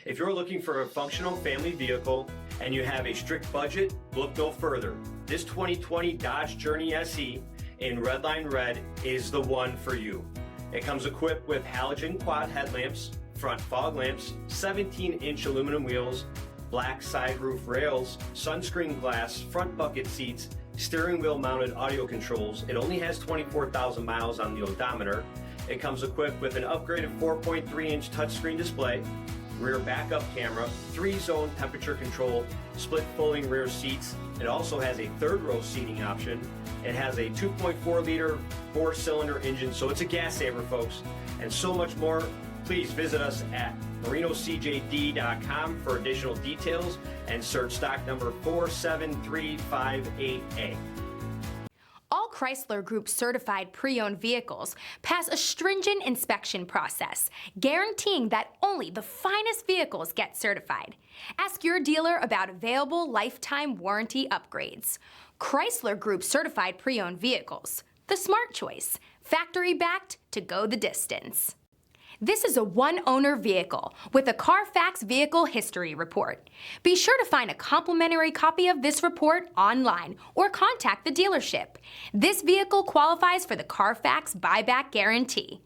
If you're looking for a functional family vehicle and you have a strict budget, look no further. This 2020 Dodge Journey SE in Redline Red is the one for you. It comes equipped with halogen quad headlamps, front fog lamps, 17-inch aluminum wheels, black side roof rails, sunscreen glass, front bucket seats, steering wheel mounted audio controls. It only has 24,000 miles on the odometer. It comes equipped with an upgraded 4.3-inch touchscreen display, rear backup camera, 3-zone temperature control, split folding rear seats. It also has a third row seating option. It has a 2.4-liter 4-cylinder engine, so it's a gas saver, folks, and so much more. Please visit us at marinocjd.com for additional details and search stock number 47358A. All Chrysler Group certified pre-owned vehicles pass a stringent inspection process, guaranteeing that only the finest vehicles get certified. Ask your dealer about available lifetime warranty upgrades. Chrysler Group certified pre-owned vehicles, the smart choice, factory backed to go the distance. This is a one-owner vehicle with a CARFAX vehicle history report. Be sure to find a complimentary copy of this report online or contact the dealership. This vehicle qualifies for the CARFAX buyback guarantee.